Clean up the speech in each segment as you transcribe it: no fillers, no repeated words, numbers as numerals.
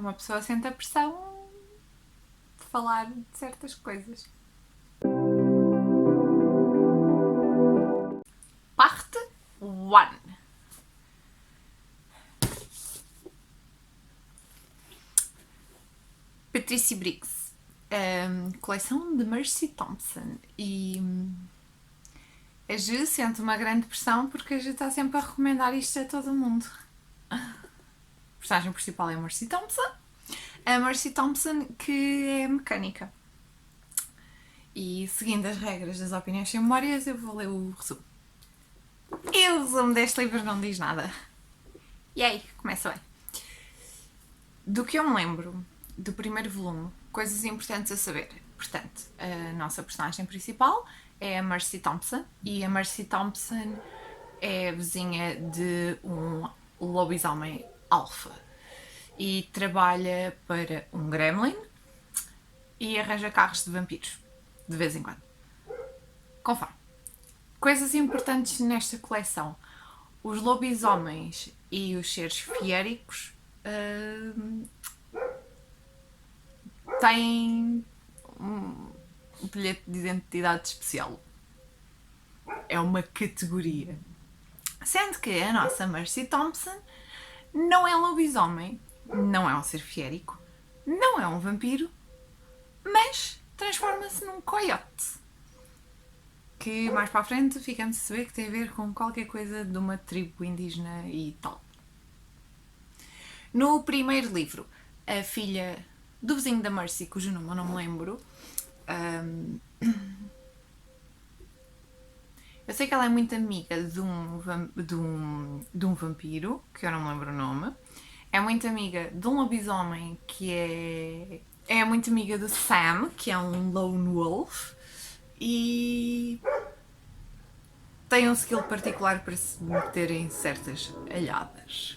uma pessoa sente a pressão de falar de certas coisas. Parte 1. Patricia Briggs, coleção de Mercy Thompson. E a Ju sente uma grande pressão porque a Ju está sempre a recomendar isto a todo mundo. A personagem principal é a Mercy Thompson. A Mercy Thompson, que é mecânica. E seguindo as regras das opiniões sem memórias, eu vou ler o resumo. E o resumo deste livro não diz nada. E aí, começa bem. Do que eu me lembro do primeiro volume, coisas importantes a saber. Portanto, a nossa personagem principal é a Mercy Thompson, e a Mercy Thompson é vizinha de um lobisomem alfa e trabalha para um gremlin e arranja carros de vampiros, de vez em quando. Conforme. Coisas importantes nesta coleção. Os lobisomens e os seres fiéricos têm um bilhete de identidade especial. É uma categoria. Sendo que a nossa Mercy Thompson não é um lobisomem, não é um ser fiérico, não é um vampiro, mas transforma-se num coiote. Que mais para a frente ficamos a saber que tem a ver com qualquer coisa de uma tribo indígena e tal. No primeiro livro, a filha do vizinho da Mercy, cujo nome eu não me lembro, eu sei que ela é muito amiga de um vampiro, que eu não me lembro o nome, é muito amiga de um lobisomem que é muito amiga do Sam, que é um lone wolf, e tem um skill particular para se meter em certas alhadas.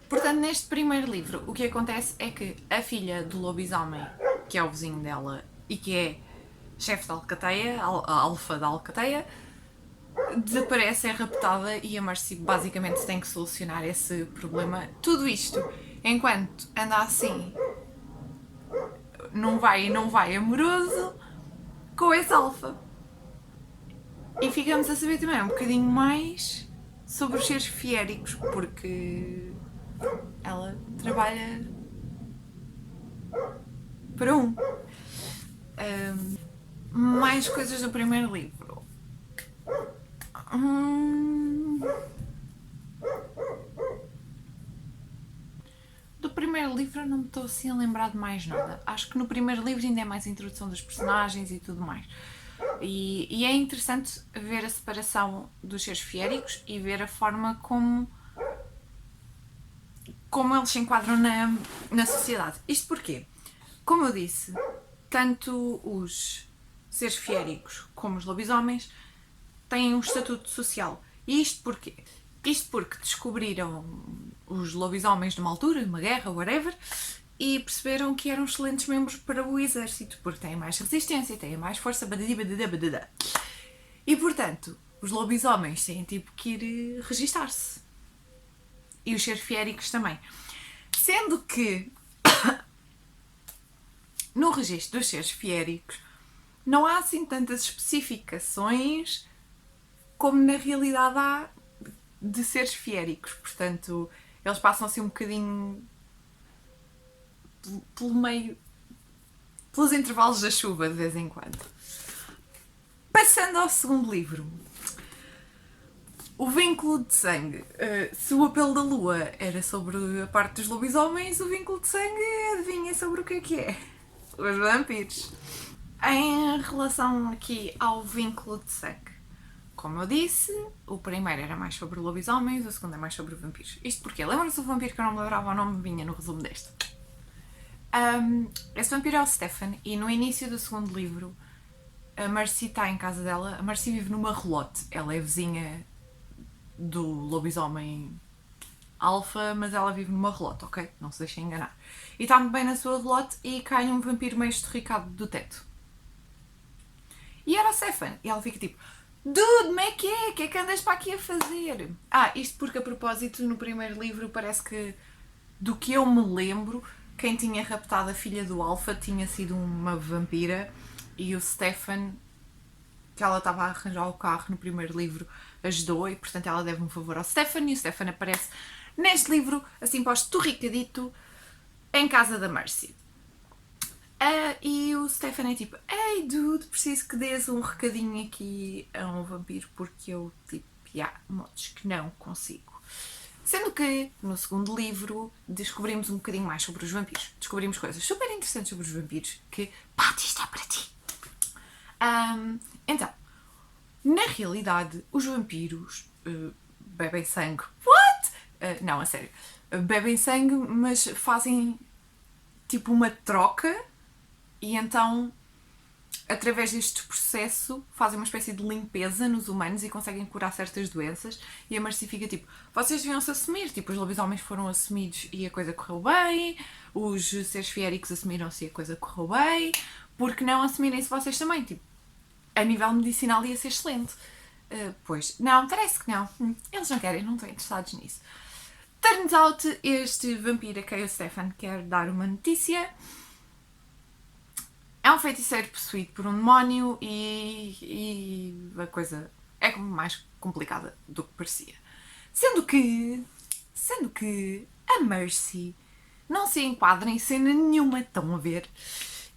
Portanto, neste primeiro livro, o que acontece é que a filha do lobisomem, que é o vizinho dela e que é chefe da alcateia, a alfa da alcateia, desaparece, é raptada, e a Mercy basicamente tem que solucionar esse problema. Tudo isto enquanto anda assim, não vai amoroso com esse alfa. E ficamos a saber também um bocadinho mais sobre os seres fiéricos, porque ela trabalha para um. Mais coisas do primeiro livro. Do primeiro livro não me estou assim a lembrar de mais nada. Acho que no primeiro livro ainda é mais a introdução dos personagens e tudo mais. E é interessante ver a separação dos seres fiéricos e ver a forma como eles se enquadram na sociedade. Isto porquê? Como eu disse, tanto os seres fiéricos como os lobisomens têm um estatuto social. E isto porquê? Isto porque descobriram os lobisomens numa altura, numa guerra, whatever, e perceberam que eram excelentes membros para o exército, porque têm mais resistência, têm mais força, badadibadadabadada. E portanto, os lobisomens têm tipo que ir registar-se. E os seres fiéricos também. Sendo que no registro dos seres fiéricos não há assim tantas especificações como na realidade há de seres fiéricos. Portanto, eles passam assim um bocadinho pelo meio, pelos intervalos da chuva de vez em quando. Passando ao segundo livro, O Vínculo de Sangue. Se o Apelo da Lua era sobre a parte dos lobisomens, o Vínculo de Sangue, adivinha sobre o que é? Os vampiros. Em relação aqui ao Vínculo de Sangue, como eu disse, o primeiro era mais sobre lobisomens, o segundo é mais sobre vampiros. Isto porque lembram-se do vampiro que eu não me lembrava o nome, vinha no resumo deste. Esse vampiro é o Stefan, e no início do segundo livro a Mercy está em casa dela. A Mercy vive numa relote, ela é vizinha do lobisomem alfa, mas ela vive numa relote, ok? Não se deixem enganar. E está muito bem na sua relote e cai um vampiro meio estorricado do teto. E era o Stefan, e ela fica tipo: Dude, como é que é? O que é que andas para aqui a fazer? Isto porque a propósito no primeiro livro parece que do que eu me lembro, quem tinha raptado a filha do Alpha tinha sido uma vampira e o Stefan, que ela estava a arranjar o carro no primeiro livro, ajudou e portanto ela deve um favor ao Stefan e o Stefan aparece neste livro, assim posto ricadito, em casa da Mercy. E o Stefan é tipo, hey dude, preciso que dês um recadinho aqui a um vampiro porque eu tipo, modos que não consigo. Sendo que no segundo livro descobrimos um bocadinho mais sobre os vampiros. Descobrimos coisas super interessantes sobre os vampiros que, Pati, isto é para ti. Então, na realidade, os vampiros bebem sangue. What? Não, a sério. Bebem sangue, mas fazem tipo uma troca e então, através deste processo, fazem uma espécie de limpeza nos humanos e conseguem curar certas doenças. E a Mercy fica tipo, vocês deviam-se assumir. Tipo, os lobisomens foram assumidos e a coisa correu bem. Os seres fiéricos assumiram-se e a coisa correu bem. Por que não assumirem-se vocês também? Tipo, a nível medicinal ia ser excelente. Pois, não, parece que não. Eles não querem, não estão interessados nisso. Turns out, este vampiro a quem o Stefan quer dar uma notícia é um feiticeiro possuído por um demónio e a coisa é mais complicada do que parecia. Sendo que a Mercy não se enquadra em cena nenhuma, estão a ver?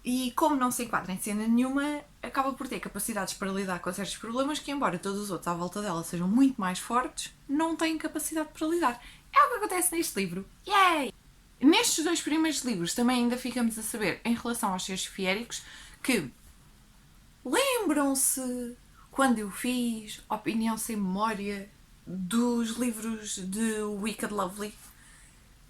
E como não se enquadra em cena nenhuma, acaba por ter capacidades para lidar com certos problemas que, embora todos os outros à volta dela sejam muito mais fortes, não têm capacidade para lidar. É o que acontece neste livro. Yay! Nestes dois primeiros livros também ainda ficamos a saber, em relação aos seres fiéricos, que lembram-se quando eu fiz Opinião Sem Memória dos livros de Wicked Lovely,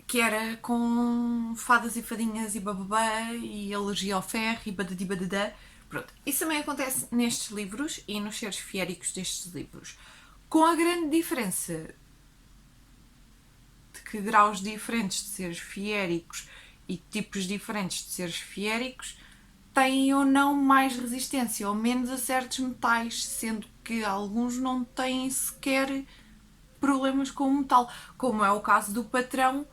que era com fadas e fadinhas e bababá e alergia ao ferro e badadi-badadá. Pronto, isso também acontece nestes livros e nos seres fiéricos destes livros, com a grande diferença de que graus diferentes de seres fiéricos e tipos diferentes de seres fiéricos têm ou não mais resistência ou menos a certos metais, sendo que alguns não têm sequer problemas com o metal, como é o caso do patrão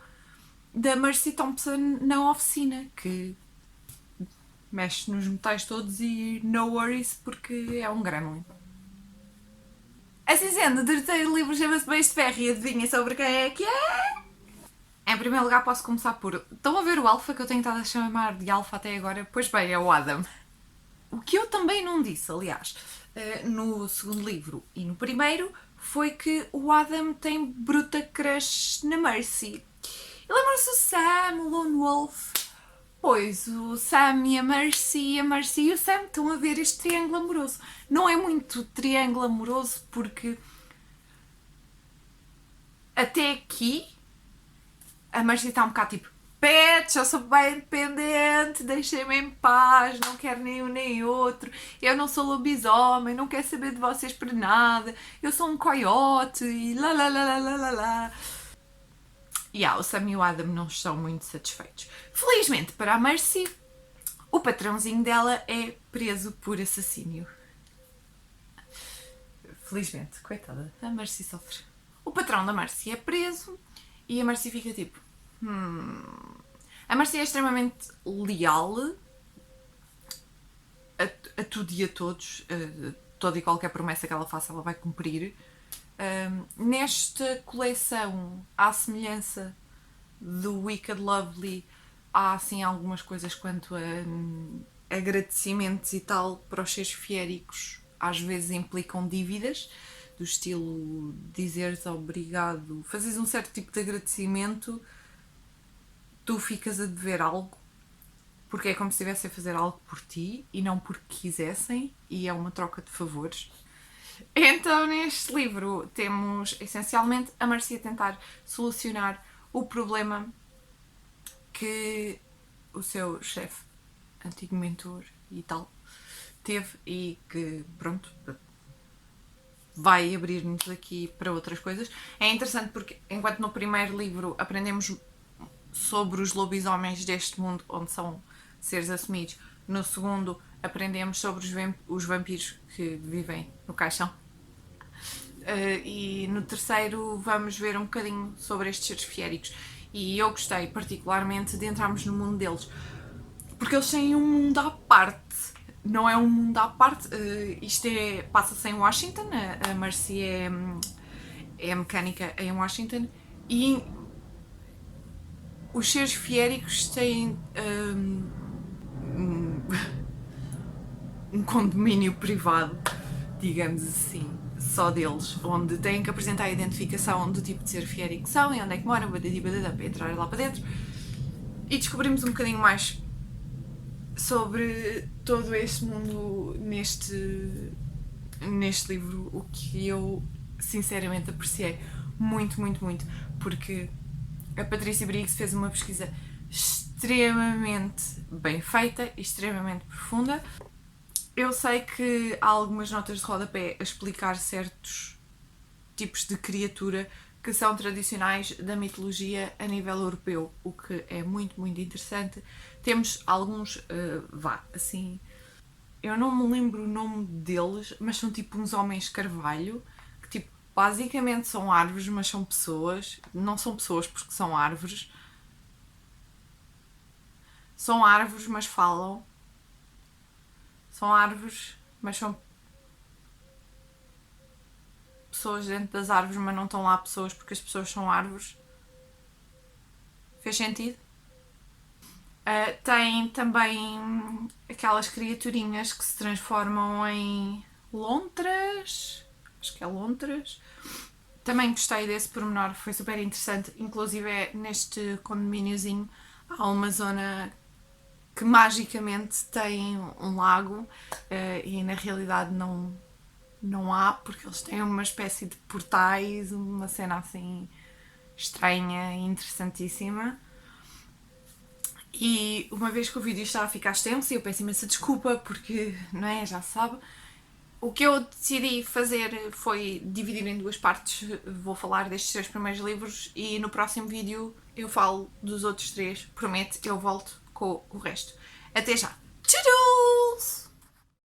da Mercy Thompson na oficina, que mexe nos metais todos e no worries porque é um gremlin. Assim sendo, o terceiro livro chama-se Beijo de Ferro e adivinha sobre quem é que é? Em primeiro lugar posso começar por... Estão a ver o Alpha que eu tenho estado a chamar de Alpha até agora? Pois bem, é o Adam. O que eu também não disse, aliás, no segundo livro e no primeiro, foi que o Adam tem bruta crush na Mercy. E lembram-se do Sam, o Lone Wolf? Pois, o Sam e a Mercy e o Sam estão a ver este triângulo amoroso. Não é muito triângulo amoroso porque até aqui a Mercy está um bocado tipo, pets, eu sou bem independente, deixem-me em paz, não quero nem um nem outro, eu não sou lobisomem, não quero saber de vocês para nada, eu sou um coiote e lá lá lá lá lá lá lá. O Sam e o Adam não estão muito satisfeitos. Felizmente para a Mercy, o patrãozinho dela é preso por assassínio. Felizmente, coitada, a Mercy sofre. O patrão da Mercy é preso e a Mercy fica tipo... A Mercy é extremamente leal a tudo e a todos. Toda e qualquer promessa que ela faça, ela vai cumprir. Nesta coleção, à semelhança do Wicked Lovely, há assim algumas coisas quanto a agradecimentos e tal para os seres fiéricos. Às vezes implicam dívidas, do estilo dizeres obrigado, fazes um certo tipo de agradecimento, tu ficas a dever algo, porque é como se estivessem a fazer algo por ti e não porque quisessem, e é uma troca de favores. Então, neste livro, temos essencialmente a Mercy a tentar solucionar o problema que o seu chefe, antigo mentor e tal, teve e que, pronto, vai abrir-nos aqui para outras coisas. É interessante porque, enquanto no primeiro livro aprendemos sobre os lobisomens deste mundo, onde são seres assumidos, no segundo aprendemos sobre os vampiros que vivem no caixão. E no terceiro vamos ver um bocadinho sobre estes seres fiéricos. E eu gostei particularmente de entrarmos no mundo deles, porque eles têm um mundo à parte. Não é um mundo à parte, isto passa-se em Washington, a Mercy é mecânica em Washington, e os seres fiéricos têm um condomínio privado, digamos assim, só deles, onde têm que apresentar a identificação do tipo de ser fiérico que são e onde é que moram, badadi badada, para entrar lá para dentro. E descobrimos um bocadinho mais sobre todo este mundo neste livro, o que eu sinceramente apreciei muito, muito, muito, porque a Patrícia Briggs fez uma pesquisa extremamente bem feita e extremamente profunda. Eu sei que há algumas notas de rodapé a explicar certos tipos de criatura que são tradicionais da mitologia a nível europeu, o que é muito, muito interessante. Temos alguns, assim, eu não me lembro o nome deles, mas são tipo uns homens carvalho, que tipo, basicamente são árvores, mas são pessoas. Não são pessoas porque são árvores. São árvores, mas falam. São árvores, mas são pessoas dentro das árvores, mas não estão lá pessoas porque as pessoas são árvores. Fez sentido? Tem também aquelas criaturinhas que se transformam em lontras. Acho que é lontras. Também gostei desse pormenor, foi super interessante. Inclusive neste condomíniozinho há uma zona que magicamente tem um lago e na realidade não há, porque eles têm uma espécie de portais, uma cena assim estranha e interessantíssima. E uma vez que o vídeo estava a ficar extenso, eu peço imensa desculpa, porque, não é, já se sabe. O que eu decidi fazer foi dividir em duas partes. Vou falar destes 3 primeiros livros e no próximo vídeo eu falo dos outros 3. Prometo, eu volto com o resto. Até já! Tchau!